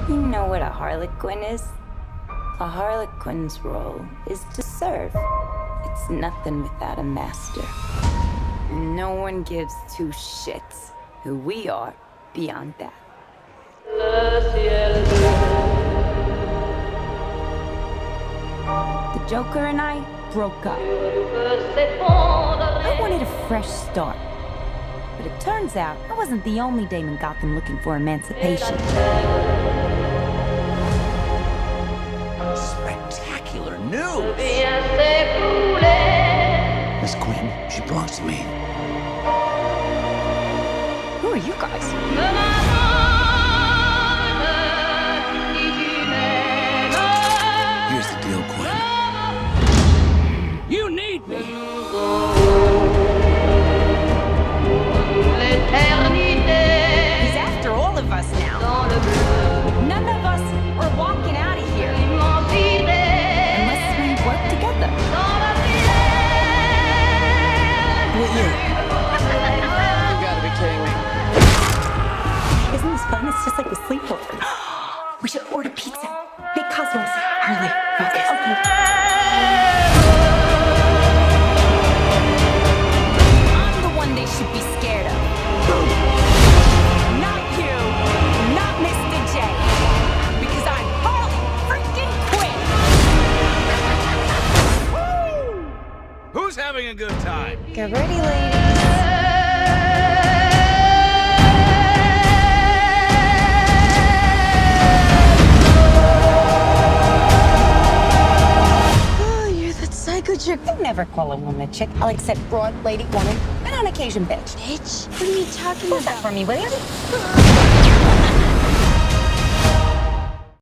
You know what a harlequin is? A harlequin's role is to serve. It's nothing without a master. No one gives two shits who we are beyond that. The Joker and I broke up. I wanted a fresh start. But it turns out I wasn't the only dame in Gotham looking for emancipation. Spectacular news! Miss Quinn, she belongs to me. Who are you guys? Here's the deal, Quinn. You need me! He's after all of us now. None of us are walking out of here unless we work together. What year? You gotta be kidding me. Isn't this fun? It's just like the sleepover. We should order pizza. Big cosmos. Harley, focus. Okay. I'm the one they should be scared of. Not you. Not Mr. J. Because I'm Harley freaking Quinn. Who's having a good time? Get ready, ladies. Chick. I never call a woman a chick. I'll accept broad, lady, woman, and on occasion, bitch. Bitch? What are you talking What's about? that for me, will you?